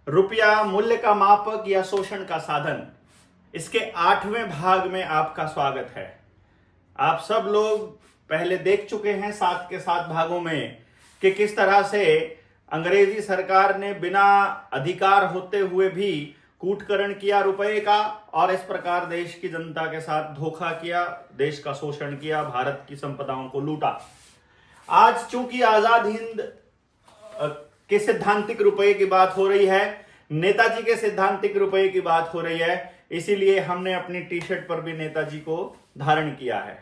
रुपया मूल्य का मापक या शोषण का साधन, इसके 8वें भाग में आपका स्वागत है। आप सब लोग पहले देख चुके हैं 7 के 7 भागों में कि किस तरह से अंग्रेजी सरकार ने बिना अधिकार होते हुए भी कूटकरण किया रुपए का और इस प्रकार देश की जनता के साथ धोखा किया, देश का शोषण किया, भारत की संपदाओं को लूटा। आज चूंकि आजाद हिंद के सैद्धांतिक रुपये की बात हो रही है, नेताजी के सैद्धांतिक रुपये की बात हो रही है, इसीलिए हमने अपनी टी शर्ट पर भी नेताजी को धारण किया है।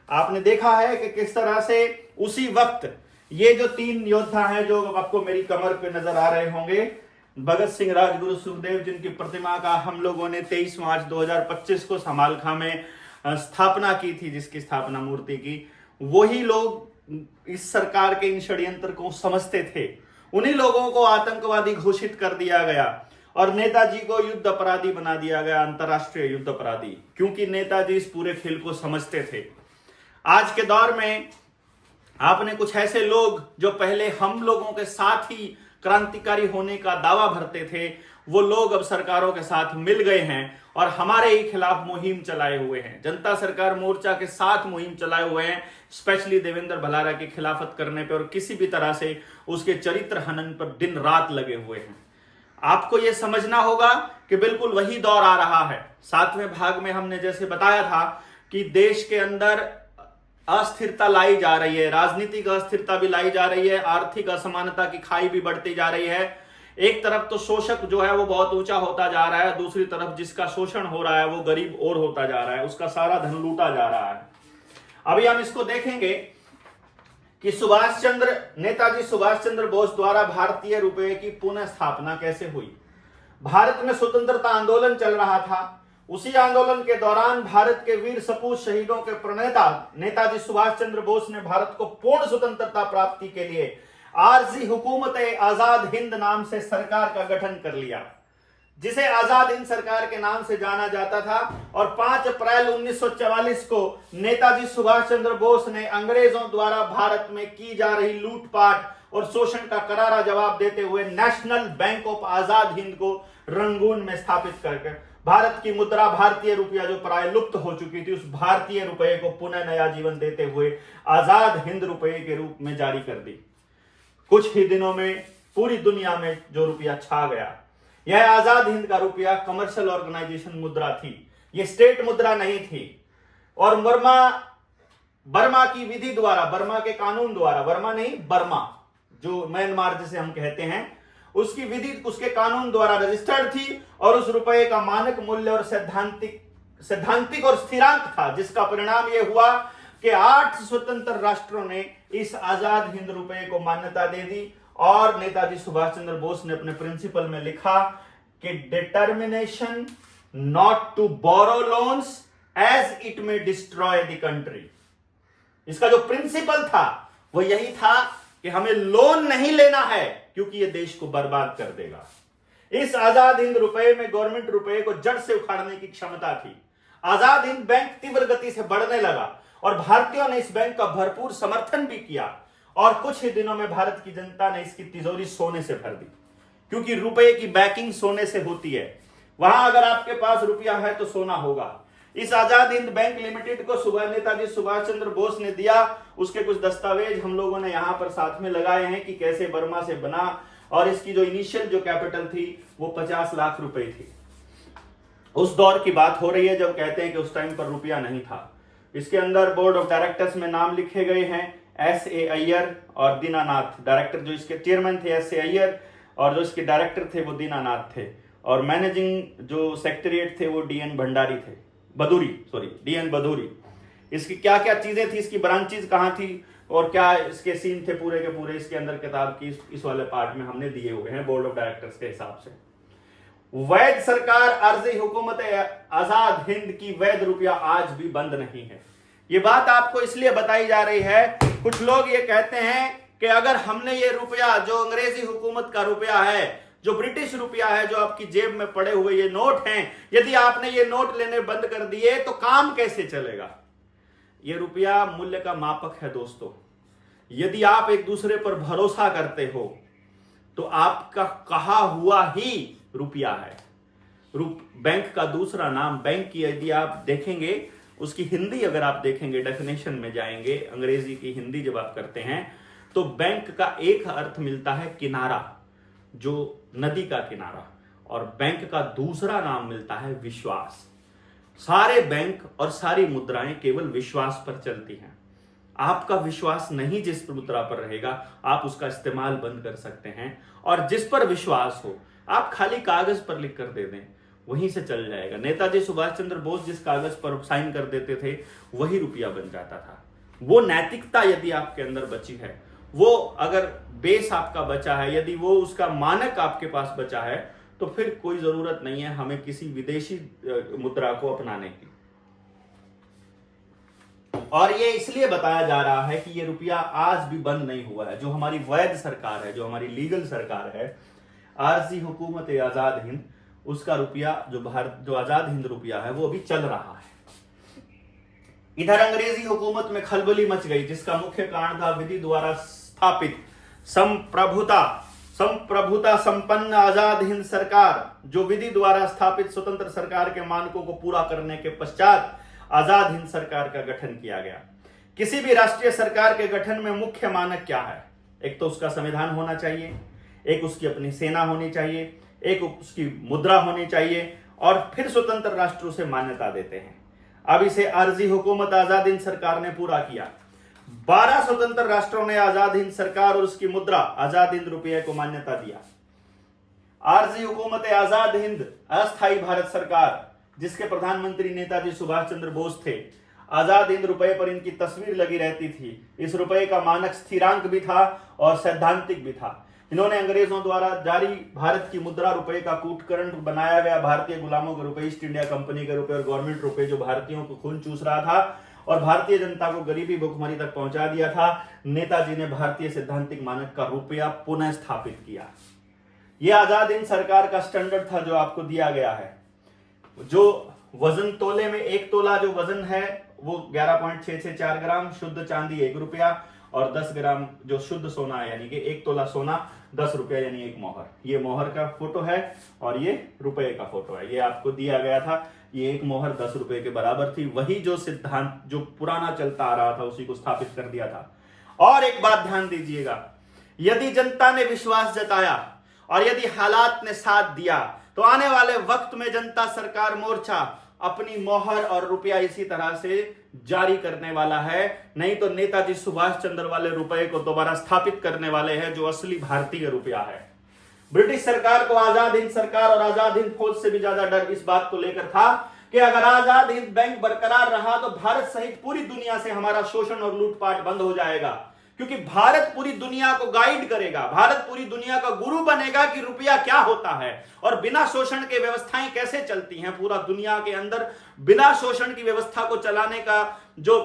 आपने देखा है कि किस तरह से उसी वक्त ये जो 3 योद्धा हैं जो आपको मेरी कमर पे नजर आ रहे होंगे, भगत सिंह, राजगुरु, सुखदेव, जिनकी प्रतिमा का हम लोगों ने 23 मार्च 2025 को समालखा में स्थापना की थी, जिसकी स्थापना मूर्ति की, वही लोग इस सरकार के इन षड्यंत्र को समझते थे। उन्हीं लोगों को आतंकवादी घोषित कर दिया गया और नेताजी को युद्ध अपराधी बना दिया गया, अंतरराष्ट्रीय युद्ध अपराधी, क्योंकि नेताजी इस पूरे खेल को समझते थे। आज के दौर में आपने कुछ ऐसे लोग जो पहले हम लोगों के साथ ही क्रांतिकारी होने का दावा भरते थे, वो लोग अब सरकारों के साथ मिल गए हैं और हमारे ही खिलाफ मुहिम चलाए हुए हैं। जनता सरकार मोर्चा के साथ मुहिम चलाए हुए हैं, स्पेशली देवेंद्र भलारा की खिलाफत करने पे और किसी भी तरह से उसके चरित्र हनन पर दिन रात लगे हुए हैं। आपको यह समझना होगा कि बिल्कुल वही दौर आ रहा है। 7वें भाग में हमने जैसे बताया था कि देश के अंदर अस्थिरता लाई जा रही है, राजनीतिक अस्थिरता भी लाई जा रही है, आर्थिक असमानता की खाई भी बढ़ती जा रही है। एक तरफ तो शोषक जो है वो बहुत ऊंचा होता जा रहा है, दूसरी तरफ जिसका शोषण हो रहा है वो गरीब और होता जा रहा है, उसका सारा धन लूटा जा रहा है। अभी हम इसको देखेंगे कि नेताजी सुभाष चंद्र बोस द्वारा भारतीय रुपए की पुनः स्थापना कैसे हुई। भारत में स्वतंत्रता आंदोलन चल रहा था। उसी आंदोलन के दौरान भारत के वीर सपूत शहीदों के प्रणेता नेताजी सुभाष चंद्र बोस ने भारत को पूर्ण स्वतंत्रता प्राप्ति के लिए आरजी हुकूमत आजाद हिंद नाम से सरकार का गठन कर लिया, जिसे आजाद हिंद सरकार के नाम से जाना जाता था। और 5 अप्रैल 1944 को नेताजी सुभाष चंद्र बोस ने अंग्रेजों द्वारा भारत में की जा रही लूटपाट और शोषण का करारा जवाब देते हुए national bank of Azad Hind को रंगून में स्थापित करके भारत की मुद्रा, भारतीय रुपया जो प्राय लुप्त हो चुकी थी, उस भारतीय रुपये को पुनः नया जीवन देते हुए आजाद हिंद रुपये के रूप में जारी कर दी। कुछ ही दिनों में पूरी दुनिया में जो रुपया छा गया, यह आजाद हिंद का रुपया कमर्शियल ऑर्गेनाइजेशन मुद्रा थी, यह स्टेट मुद्रा नहीं थी। और बर्मा की विधि द्वारा, बर्मा के कानून द्वारा, बर्मा जो म्यांमार जिसे हम कहते हैं, उसकी विधि उसके कानून द्वारा रजिस्टर्ड थी और उस रुपए का मानक मूल्य और सैद्धांतिक और स्थिरांक था, जिसका परिणाम यह हुआ कि 8 स्वतंत्र राष्ट्रों ने इस आजाद हिंद रुपये को मान्यता दे दी। और नेताजी सुभाष चंद्र बोस ने अपने प्रिंसिपल में लिखा कि determination not to borrow loans as it may destroy the country. इसका जो प्रिंसिपल था वो यही था कि हमें लोन नहीं लेना है क्योंकि यह देश को बर्बाद कर देगा। इस आजाद हिंद रुपये में गवर्नमेंट रुपये को जड़ से उखाड़ने की क्षमता थी। आजाद हिंद बैंक तीव्र गति से बढ़ने लगा और भारतीयों ने इस बैंक का भरपूर समर्थन भी किया और कुछ ही दिनों में भारत की जनता ने इसकी तिजोरी सोने से भर दी, क्योंकि रुपये की बैकिंग सोने से होती है। वहां अगर आपके पास रुपया है तो सोना होगा। इस आजाद हिंद बैंक लिमिटेड को नेताजी सुभाष चंद्र बोस ने दिया। उसके कुछ दस्तावेज हम लोगों ने यहां पर साथ में लगाए हैं कि कैसे बर्मा से बना, और इसकी जो इनिशियल जो कैपिटल थी वो 50 लाख रुपए थी। उस दौर की बात हो रही है जब कहते हैं कि उस टाइम पर रुपया नहीं था। इसके अंदर बोर्ड ऑफ डायरेक्टर्स में नाम लिखे गए हैं S.A. अय्यर और दीनानाथ। डायरेक्टर जो इसके चेयरमैन थे S.A. अय्यर और जो इसके डायरेक्टर थे वो दीनानाथ थे, और मैनेजिंग जो सेक्रेटरीट थे वो D.N. भंडारी थे, D.N. बदूरी। इसकी क्या क्या चीजें थी, इसकी ब्रांचेज कहां थी और क्या इसके सीन थे पूरे के पूरे, इसके अंदर किताब की इस वाले पार्ट में हमने दिए हुए हैं बोर्ड ऑफ डायरेक्टर्स के हिसाब से। वैध सरकार अर्जी हुकूमत आजाद हिंद की वैध रुपया आज भी बंद नहीं है। ये बात आपको इसलिए बताई जा रही है, कुछ लोग ये कहते हैं कि अगर हमने ये रुपया जो अंग्रेजी हुकूमत का रुपया है, जो ब्रिटिश रुपया है, जो आपकी जेब में पड़े हुए ये नोट हैं, यदि आपने ये नोट लेने बंद कर दिए तो काम कैसे चलेगा। ये रुपया मूल्य का मापक है दोस्तों। यदि आप एक दूसरे पर भरोसा करते हो तो आपका कहा हुआ ही रुपया है। बैंक का दूसरा नाम, बैंक की यदि आप देखेंगे, उसकी हिंदी अगर आप देखेंगे, डेफिनेशन में जाएंगे, अंग्रेजी की हिंदी जब आप करते हैं तो बैंक का एक अर्थ मिलता है किनारा, जो नदी का किनारा, और बैंक का दूसरा नाम मिलता है विश्वास। सारे बैंक और सारी मुद्राएं केवल विश्वास पर चलती हैं। आपका विश्वास नहीं जिस मुद्रा पर रहेगा, आप उसका इस्तेमाल बंद कर सकते हैं, और जिस पर विश्वास हो आप खाली कागज पर लिख कर दे दें, वहीं से चल जाएगा। नेताजी सुभाष चंद्र बोस जिस कागज पर साइन कर देते थे वही रुपया बन जाता था। वो नैतिकता यदि आपके अंदर बची है, वो अगर बेस आपका बचा है, यदि वो उसका मानक आपके पास बचा है, तो फिर कोई जरूरत नहीं है हमें किसी विदेशी मुद्रा को अपनाने की। और ये इसलिए बताया जा रहा है कि ये रुपया आज भी बंद नहीं हुआ है। जो हमारी वैध सरकार है, जो हमारी लीगल सरकार है, आरजी हुकूमत आजाद हिंद, उसका रुपया जो आजाद हिंद रुपया है वो अभी चल रहा है। इधर अंग्रेजी हुकूमत में खलबली मच गई, जिसका मुख्य कारण था विधि द्वारा स्थापित संप्रभुता संपन्न आजाद हिंद सरकार, जो विधि द्वारा स्थापित स्वतंत्र सरकार के मानकों को पूरा करने के पश्चात आजाद हिंद सरकार का गठन किया गया। किसी भी राष्ट्रीय सरकार के गठन में मुख्य मानक क्या है? एक तो उसका संविधान होना चाहिए, एक उसकी अपनी सेना होनी चाहिए, एक उसकी मुद्रा होनी चाहिए, और फिर स्वतंत्र राष्ट्र उसे मान्यता देते हैं। अब इसे आरजी हुकूमत आजाद हिंद सरकार ने पूरा किया। 12 स्वतंत्र राष्ट्रों ने आजाद हिंद सरकार और उसकी मुद्रा आजाद हिंद रुपये को मान्यता दिया। आरजी हुकूमत आजाद हिंद अस्थायी भारत सरकार, जिसके प्रधानमंत्री नेताजी सुभाष चंद्र बोस थे, आजाद हिंद रुपये पर इनकी तस्वीर लगी रहती थी। इस रुपये का मानक स्थिरांक भी था और सैद्धांतिक भी था। इन्होंने अंग्रेजों द्वारा जारी भारत की मुद्रा रुपये का कूटकरण बनाया गया भारतीय गुलामों के रुपये, ईस्ट इंडिया कंपनी के रुपये और गवर्नमेंट रुपये, जो भारतीयों को खून चूस रहा था और भारतीय जनता को गरीबी भुखमरी तक पहुंचा दिया था। नेताजी ने भारतीय सैद्धांतिक मानक का रुपया पुनः स्थापित किया। यह आजाद हिंद सरकार का स्टैंडर्ड था जो आपको दिया गया है। जो वजन तोले में, 1 तोला जो वजन है वो 11.664 ग्राम, शुद्ध चांदी 1 रुपया, और 10 ग्राम जो शुद्ध सोना है, यानी कि 1 तोला सोना 10 रुपया, यानी 1 मोहर। ये मोहर का फोटो है और ये रुपये का फोटो है। ये आपको दिया गया था। ये 1 मोहर 10 रुपए के बराबर थी। वही जो सिद्धांत जो पुराना चलता आ रहा था उसी को स्थापित कर दिया था। और एक बात ध्यान दीजिएगा, यदि जनता ने विश्वास जताया और यदि हालात ने साथ दिया तो आने वाले वक्त में जनता सरकार मोर्चा अपनी मोहर और रुपया इसी तरह से जारी करने वाला है। नहीं तो नेताजी सुभाष चंद्र वाले रुपये को दोबारा स्थापित करने वाले हैं, जो असली भारतीय रुपया है। ब्रिटिश सरकार को आजाद हिंद सरकार और आजाद हिंद फौज से भी ज्यादा डर इस बात को लेकर था कि अगर आजाद हिंद बैंक बरकरार रहा तो भारत सहित पूरी दुनिया से हमारा शोषण और लूटपाट बंद हो जाएगा, क्योंकि भारत पूरी दुनिया को गाइड करेगा, भारत पूरी दुनिया का गुरु बनेगा कि रुपया क्या होता है और बिना शोषण के व्यवस्थाएं कैसे चलती हैं। पूरा दुनिया के अंदर बिना शोषण की व्यवस्था को चलाने का जो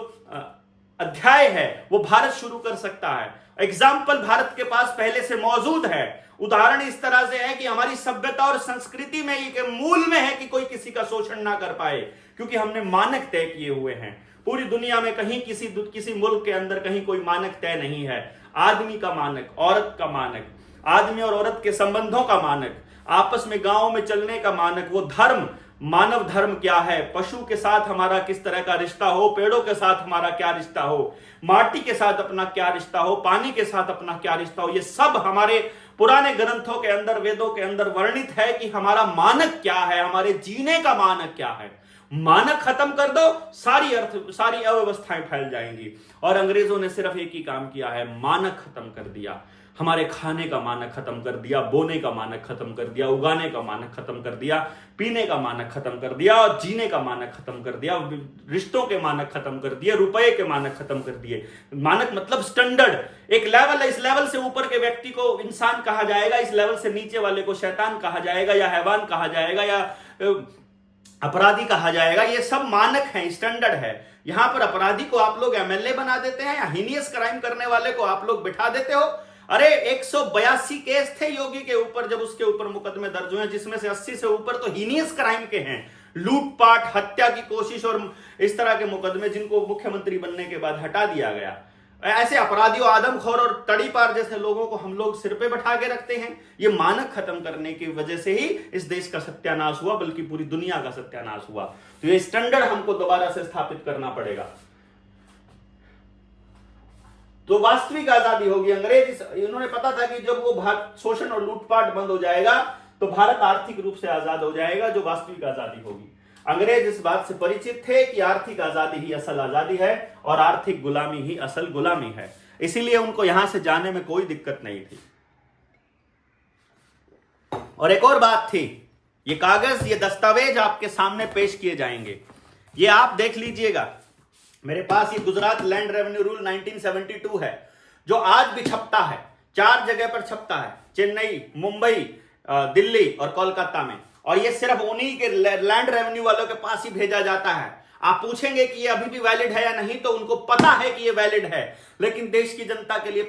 अध्याय है वो भारत शुरू कर सकता है। एग्जाम्पल भारत के पास पहले से मौजूद है। उदाहरण इस तरह से है कि हमारी सभ्यता और संस्कृति में ये मूल में है कि कोई किसी का शोषण ना कर पाए, क्योंकि हमने मानक तय किए हुए हैं। पूरी दुनिया में कहीं किसी मुल्क के अंदर कहीं कोई मानक तय नहीं है। आदमी का मानक, औरत का मानक, आदमी और औरत के संबंधों का मानक, आपस में गांवों में चलने का मानक, वो धर्म, मानव धर्म क्या है, पशु के साथ हमारा किस तरह का रिश्ता हो, पेड़ों के साथ हमारा क्या रिश्ता हो, माटी के साथ अपना क्या रिश्ता हो, पानी के साथ अपना क्या रिश्ता हो, ये सब हमारे पुराने ग्रंथों के अंदर, वेदों के अंदर वर्णित है कि हमारा मानक क्या है, हमारे जीने का मानक क्या है। मानक खत्म कर दो, सारी अव्यवस्थाएं फैल जाएंगी। और अंग्रेजों ने सिर्फ एक ही काम किया है, मानक खत्म कर दिया। हमारे खाने का मानक खत्म कर दिया, बोने का मानक खत्म कर दिया, उगाने का मानक खत्म कर दिया, पीने का मानक खत्म कर दिया और जीने का मानक खत्म कर दिया, रिश्तों के मानक खत्म कर दिए, रुपए के मानक खत्म कर दिए। मानक मतलब स्टैंडर्ड, एक लेवल है, इस लेवल से ऊपर के व्यक्ति को इंसान कहा जाएगा, इस लेवल से नीचे वाले को शैतान कहा जाएगा या हैवान कहा जाएगा या अपराधी कहा जाएगा। ये सब मानक हैं, स्टैंडर्ड है। यहां पर अपराधी को आप लोग एमएलए बना देते हैं या हीनियस क्राइम करने वाले को आप लोग बिठा देते हो। अरे 182 केस थे योगी के ऊपर, जब उसके ऊपर मुकदमे दर्ज हुए, जिसमें से 80 से ऊपर तो हीनियस क्राइम के हैं, लूटपाट, हत्या की कोशिश और इस तरह के मुकदमे, जिनको मुख्यमंत्री बनने के बाद हटा दिया गया। ऐसे अपराधियों, आदमखोर और तड़ीपार जैसे लोगों को हम लोग सिर पे बैठा के रखते हैं। ये मानक खत्म करने की वजह से ही इस देश का सत्यानाश हुआ, बल्कि पूरी दुनिया का सत्यानाश हुआ। तो ये स्टैंडर्ड हमको दोबारा से स्थापित करना पड़ेगा। तो वास्तविक आजादी होगी। अंग्रेज, इन्होंने पता था कि जब वो शोषण और लूटपाट बंद हो जाएगा तो भारत आर्थिक रूप से आजाद हो जाएगा, जो वास्तविक आजादी होगी। अंग्रेज इस बात से परिचित थे कि आर्थिक आजादी ही असल आजादी है और आर्थिक गुलामी ही असल गुलामी है। इसीलिए उनको यहां से जाने में कोई दिक्कत नहीं थी। और एक और बात थी, ये कागज, ये दस्तावेज आपके सामने पेश किए जाएंगे, ये आप देख लीजिएगा। मेरे पास ये गुजरात लैंड रेवेन्यू रूल 1972 है, जो आज भी छपता है। 4 जगह पर छपता है, चेन्नई, मुंबई, दिल्ली और कोलकाता में। और ये सिर्फ उन्हीं के लैंड रेवेन्यू वालों के पास ही भेजा जाता है। आप पूछेंगे कि ये अभी भी वैलिड है या नहीं, तो उनको पता है कि ये वैलिड है, लेकिन देश की जनता के लिए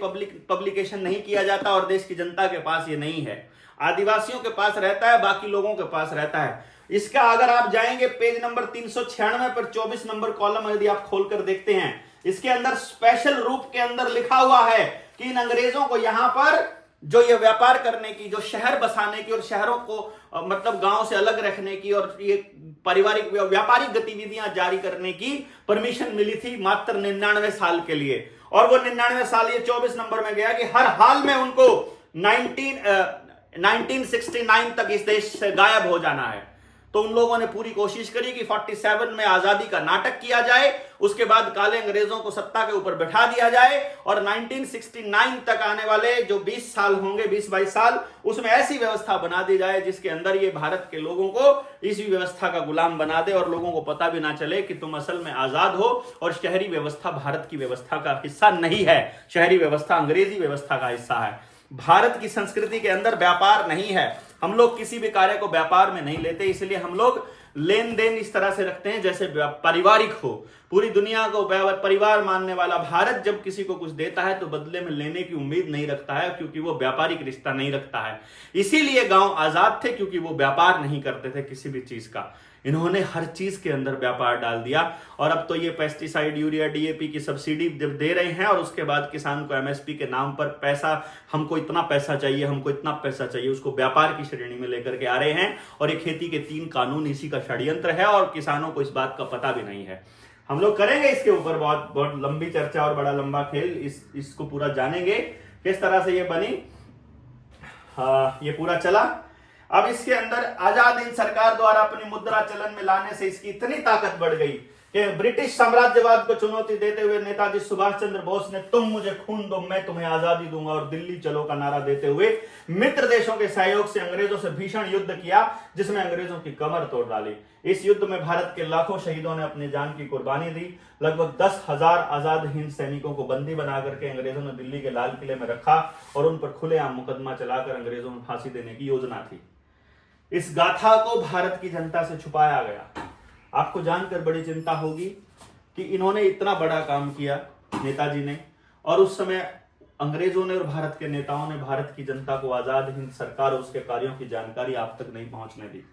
पब्लिकेशन नहीं किया जाता और देश की जनता के पास ये नहीं है। आदिवासियों के पास रहता है, बाकी लोगों के पास रहता है। इसका अगर आप जाएंगे पेज नंबर 396 पर 24 नंबर कॉलम यदि आप खोलकर देखते हैं, इसके अंदर स्पेशल रूप के अंदर लिखा हुआ है कि इन अंग्रेजों को यहां पर जो ये व्यापार करने की, जो शहर बसाने की और शहरों को मतलब गांव से अलग रखने की और ये पारिवारिक व्यापारिक गतिविधियां जारी करने की परमिशन मिली थी मात्र 99 साल के लिए। और वो 99 साल ये 24 नंबर में गया कि हर हाल में उनको 1969 तक इस देश से गायब हो जाना है। तो उन लोगों ने पूरी कोशिश करी कि 47 में आजादी का नाटक किया जाए, उसके बाद काले अंग्रेजों को सत्ता के ऊपर बैठा दिया जाए और 1969 तक आने वाले जो 20 साल होंगे, 20-22 साल, उसमें ऐसी व्यवस्था बना दी जाए जिसके अंदर ये भारत के लोगों को इसी व्यवस्था का गुलाम बना दे और लोगों को पता भी ना चले कि तुम असल में आजाद हो और शहरी व्यवस्था भारत की व्यवस्था का हिस्सा नहीं है। शहरी व्यवस्था अंग्रेजी व्यवस्था का हिस्सा है। भारत की संस्कृति के अंदर व्यापार नहीं है। हम लोग किसी भी कार्य को व्यापार में नहीं लेते, इसलिए हम लोग लेन देन इस तरह से रखते हैं जैसे पारिवारिक हो। पूरी दुनिया को परिवार मानने वाला भारत जब किसी को कुछ देता है तो बदले में लेने की उम्मीद नहीं रखता है, क्योंकि वो व्यापारिक रिश्ता नहीं रखता है। इसीलिए गांव आजाद थे, क्योंकि वो व्यापार नहीं करते थे किसी भी चीज का। इन्होंने हर चीज के अंदर व्यापार डाल दिया और अब तो ये पेस्टिसाइड, यूरिया, डीएपी की सब्सिडी जब दे रहे हैं और उसके बाद किसान को एमएसपी के नाम पर पैसा, हमको इतना पैसा चाहिए, हमको इतना पैसा चाहिए, उसको व्यापार की श्रेणी में लेकर के आ रहे हैं। और ये खेती के 3 कानून इसी का षड्यंत्र है और किसानों को इस बात का पता भी नहीं है। हम लोग करेंगे इसके ऊपर बहुत बहुत लंबी चर्चा और बड़ा लंबा खेल, इसको पूरा जानेंगे किस तरह से ये बनी, ये पूरा चला। अब इसके अंदर आजाद हिंद सरकार द्वारा अपनी मुद्रा चलन में लाने से इसकी इतनी ताकत बढ़ गई कि ब्रिटिश साम्राज्यवाद को चुनौती देते हुए नेताजी सुभाष चंद्र बोस ने तुम मुझे खून दो मैं तुम्हें आजादी दूंगा और दिल्ली चलो का नारा देते हुए मित्र देशों के सहयोग से अंग्रेजों से भीषण युद्ध किया, जिसमें अंग्रेजों की कमर तोड़ डाली। इस युद्ध में भारत के लाखों शहीदों ने अपनी जान की कुर्बानी दी। लगभग 10,000 आजाद हिंद सैनिकों को बंदी बना करके अंग्रेजों ने दिल्ली के लाल किले में रखा और उन पर खुलेआम मुकदमा चलाकर अंग्रेजों में फांसी देने की योजना थी। इस गाथा को भारत की जनता से छुपाया गया। आपको जानकर बड़ी चिंता होगी कि इन्होंने इतना बड़ा काम किया नेताजी ने, और उस समय अंग्रेजों ने और भारत के नेताओं ने भारत की जनता को आजाद हिंद सरकार और उसके कार्यों की जानकारी आप तक नहीं पहुंचने दी।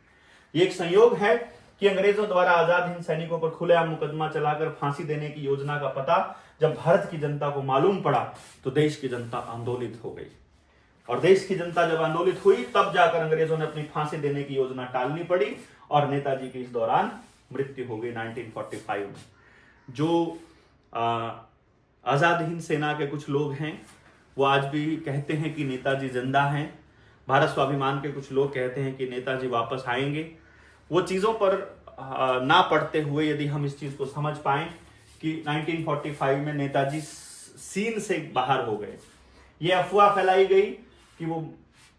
ये एक संयोग है कि अंग्रेजों द्वारा आजाद हिंद सैनिकों पर खुलेआम मुकदमा चलाकर फांसी देने की योजना का पता जब भारत की जनता को मालूम पड़ा तो देश की जनता आंदोलित हो गई। और देश की जनता जब आंदोलित हुई तब जाकर अंग्रेजों ने अपनी फांसी देने की योजना टालनी पड़ी और नेताजी की इस दौरान मृत्यु हो गई 1945 में। जो आजाद हिंद सेना के कुछ लोग हैं वो आज भी कहते हैं कि नेताजी जिंदा हैं। भारत स्वाभिमान के कुछ लोग कहते हैं कि नेताजी वापस आएंगे। वो चीजों पर ना पड़ते हुए यदि हम इस चीज को समझ पाएं कि 1945 में नेताजी सीन से बाहर हो गए। ये अफवाह फैलाई गई कि वो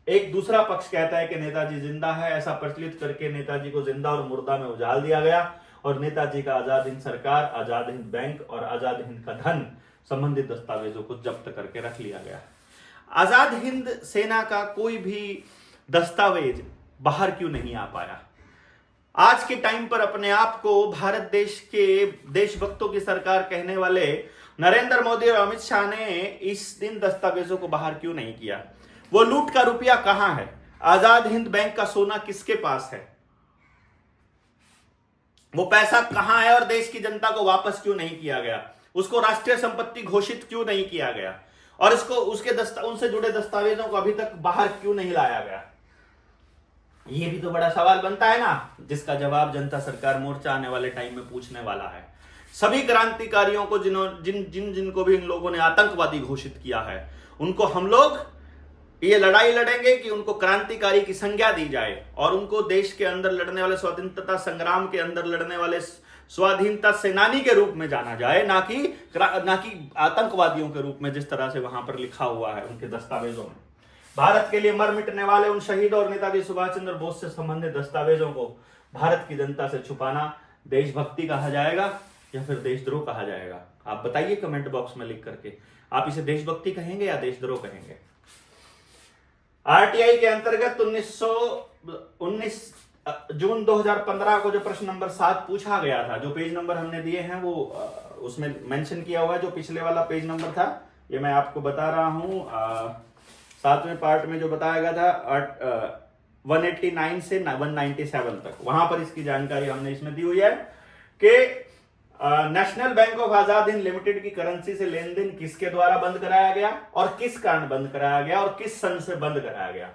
एक दूसरा पक्ष कहता है कि नेताजी जिंदा है, ऐसा प्रचलित करके नेताजी को जिंदा और मुर्दा में उजाल दिया गया और नेताजी का आजाद हिंद सरकार, आजाद हिंद बैंक और आजाद हिंद का धन संबंधित दस्तावेजों को जब्त करके रख लिया गया। आजाद हिंद सेना का कोई भी दस्तावेज बाहर क्यों नहीं आ पाया? आज के टाइम पर अपने आप को भारत देश के देशभक्तों की सरकार कहने वाले नरेंद्र मोदी और अमित शाह ने इस दिन दस्तावेजों को बाहर क्यों नहीं किया? वो लूट का रुपया कहां है? आजाद हिंद बैंक का सोना किसके पास है? वो पैसा कहां है और देश की जनता को वापस क्यों नहीं किया गया? उसको राष्ट्रीय संपत्ति घोषित क्यों नहीं किया गया, और इसको उनसे जुड़े दस्तावेजों को अभी तक बाहर क्यों नहीं लाया गया? ये भी तो बड़ा सवाल बनता है ना, जिसका जवाब जनता सरकार मोर्चा आने वाले टाइम में पूछने वाला है। सभी क्रांतिकारियों को जिनको भी इन लोगों ने आतंकवादी घोषित किया है, उनको हम लोग ये लड़ाई लड़ेंगे कि उनको क्रांतिकारी की संज्ञा दी जाए और उनको देश के अंदर लड़ने वाले, स्वतंत्रता संग्राम के अंदर लड़ने वाले स्वाधीनता सेनानी के रूप में जाना जाए, ना कि आतंकवादियों के रूप में, जिस तरह से वहां पर लिखा हुआ है उनके दस्तावेजों में। भारत के लिए मर मिटने वाले उन शहीदों और नेताजी सुभाष चंद्र बोस से संबंधित दस्तावेजों को भारत की जनता से छुपाना देशभक्ति कहा जाएगा या फिर देशद्रोह कहा जाएगा? आप बताइए कमेंट बॉक्स में लिख करके, आप इसे देशभक्ति कहेंगे या देशद्रोह कहेंगे? आरटीआई के अंतर्गत 19 जून 2015 को जो प्रश्न नंबर 7 पूछा गया था, जो पेज नंबर हमने दिए हैं वो उसमें मेंशन किया हुआ है, जो पिछले वाला पेज नंबर था, ये मैं आपको बता रहा हूं। 7वें पार्ट में जो बताया गया था 189 से 197 तक, वहां पर इसकी जानकारी हमने इसमें दी हुई है कि national bank of Azad Hind limited की करेंसी से लेन देन किसके द्वारा बंद कराया गया और किस कारण बंद कराया गया और किस सन से बंद कराया गया,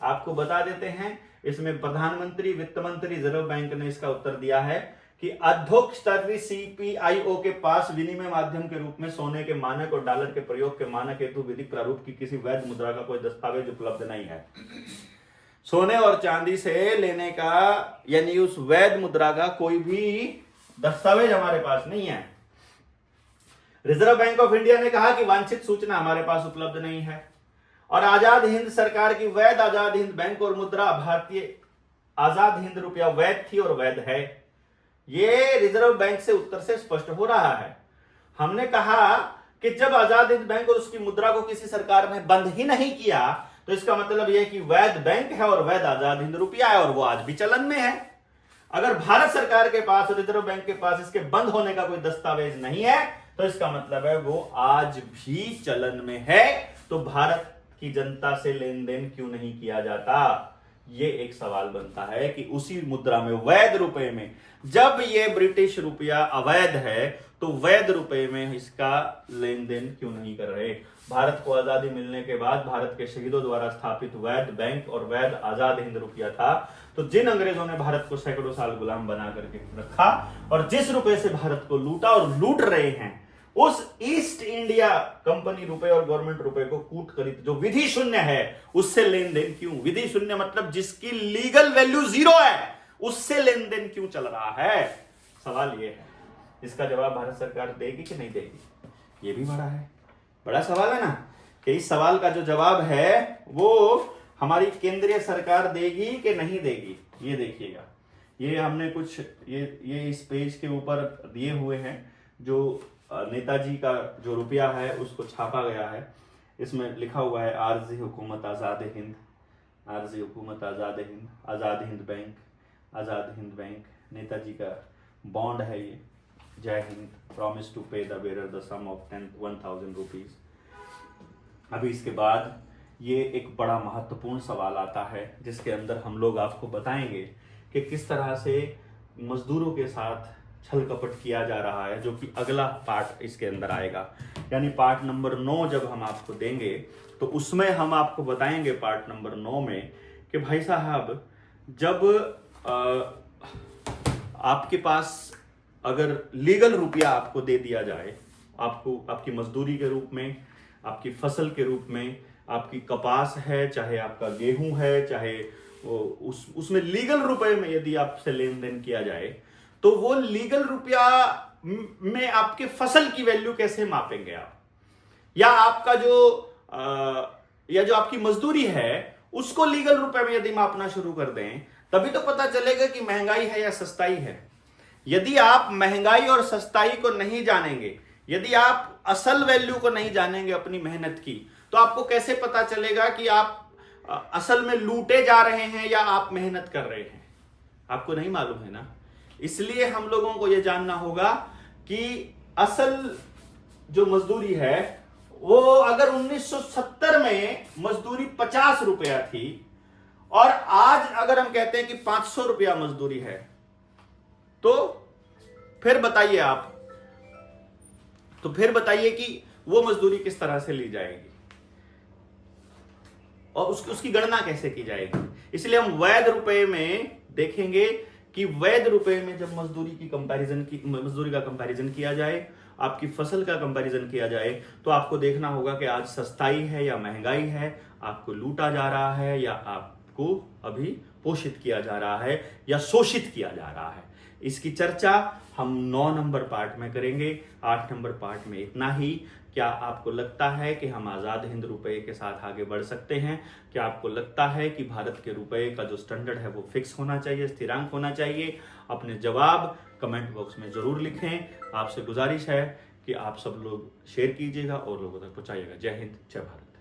आपको बता देते हैं। इसमें प्रधानमंत्री, वित्त मंत्री, रिजर्व बैंक ने इसका उत्तर दिया है कि अध्यक्ष स्तरीय सीपीआईओ के पास विनिमय माध्यम के रूप में सोने के मानक और डॉलर के प्रयोग के मानक हेतु विधि प्रारूप की किसी वैध मुद्रा का कोई दस्तावेज उपलब्ध नहीं है। सोने और चांदी से लेने का यानी उस वैध मुद्रा का कोई भी दस्तावेज हमारे पास नहीं है। रिजर्व बैंक ऑफ इंडिया ने कहा कि वांछित सूचना हमारे पास उपलब्ध नहीं है और आजाद हिंद सरकार की वैध आजाद हिंद बैंक और मुद्रा भारतीय आजाद हिंद रुपया वैध थी और वैध है। ये रिजर्व बैंक से उत्तर से स्पष्ट हो रहा है। हमने कहा कि जब आजाद हिंद बैंक और उसकी मुद्रा को किसी सरकार ने बंद ही नहीं किया तो इसका मतलब यह कि वैध बैंक है और वैध आजाद हिंद रुपया है और वो आज भी चलन में है। अगर भारत सरकार के पास, रिजर्व बैंक के पास इसके बंद होने का कोई दस्तावेज नहीं है तो इसका मतलब है वो आज भी चलन में है। तो भारत की जनता से लेन देन क्यों नहीं किया जाता? ये एक सवाल बनता है कि उसी मुद्रा में, वैध रुपए में, जब ये ब्रिटिश रुपया अवैध है तो वैध रुपए में इसका लेन देन क्यों नहीं कर रहे? भारत को आजादी मिलने के बाद भारत के शहीदों द्वारा स्थापित वैध बैंक और वैध आजाद हिंद रुपया था, तो जिन अंग्रेजों ने भारत को सैकड़ों साल गुलाम बना करके रखा और जिस रुपए से भारत को लूटा और लूट रहे हैं, उस ईस्ट इंडिया कंपनी रुपए और गवर्नमेंट रुपए को कूट खरीद जो विधि शून्य है, उससे लेन देन क्यों? विधि शून्य मतलब जिसकी लीगल वैल्यू 0 है, उससे लेन देन क्यों चल रहा है? सवाल ये है। इसका जवाब भारत सरकार देगी कि नहीं देगी? ये भी बड़ा सवाल है ना, कि इस सवाल का जो जवाब है वो हमारी केंद्रीय सरकार देगी कि नहीं देगी। ये देखिएगा, ये हमने कुछ ये इस पेज के ऊपर दिए हुए हैं, जो नेताजी का जो रुपया है उसको छापा गया है। इसमें लिखा हुआ है RG Hukumat Azad Hind, Arzi Hukumat Azad Hind, Azad Hind bank, Azad Hind bank, Netaji का बॉन्ड है ये, Jai Hind, promise to pay the bearer the sum of 1000 rupees. अभी इसके बाद ये एक बड़ा महत्वपूर्ण सवाल आता है जिसके अंदर हम लोग आपको बताएंगे कि किस तरह से मजदूरों के साथ छल कपट किया जा रहा है, जो कि अगला पार्ट इसके अंदर आएगा। यानी पार्ट नंबर 9 जब हम आपको देंगे तो उसमें हम आपको बताएंगे पार्ट नंबर 9 में कि भाई साहब, जब आपके पास अगर लीगल रुपया आपको दे दिया जाए, आपको आपकी मजदूरी के रूप में, आपकी फसल के रूप में, आपकी कपास है, चाहे आपका गेहूं है, चाहे उसमें लीगल रुपए में यदि आपसे लेन देन किया जाए, तो वो लीगल रुपया में आपके फसल की वैल्यू कैसे मापेंगे आप? या आपका जो आपकी मजदूरी है उसको लीगल रुपए में यदि मापना शुरू कर दें, तभी तो पता चलेगा कि महंगाई है या सस्ताई है। यदि आप महंगाई और सस्ताई को नहीं जानेंगे, यदि आप असल वैल्यू को नहीं जानेंगे अपनी मेहनत की, तो आपको कैसे पता चलेगा कि आप असल में लूटे जा रहे हैं या आप मेहनत कर रहे हैं? आपको नहीं मालूम है ना। इसलिए हम लोगों को यह जानना होगा कि असल जो मजदूरी है वो अगर 1970 में मजदूरी 50 रुपया थी और आज अगर हम कहते हैं कि 500 रुपया मजदूरी है, तो फिर बताइए आप तो फिर बताइए कि वो मजदूरी किस तरह से ली जाएगी और उसकी गणना कैसे की जाएगी। इसलिए हम वैध रुपए में देखेंगे कि वैध रुपए में जब मजदूरी का कंपैरिजन किया जाए, आपकी फसल का कंपैरिजन किया जाए, तो आपको देखना होगा कि आज सस्ताई है या महंगाई है, आपको लूटा जा रहा है या आपको अभी पोषित किया जा रहा है या शोषित किया जा रहा है। इसकी चर्चा हम 9 नंबर पार्ट में करेंगे। 8 नंबर पार्ट में इतना ही। क्या आपको लगता है कि हम आजाद हिंद रुपए के साथ आगे बढ़ सकते हैं? क्या आपको लगता है कि भारत के रुपए का जो स्टैंडर्ड है वो फिक्स होना चाहिए, स्थिरांक होना चाहिए? अपने जवाब कमेंट बॉक्स में जरूर लिखें। आपसे गुजारिश है कि आप सब लोग शेयर कीजिएगा और लोगों तक पहुंचाइएगा। जय हिंद, जय भारत।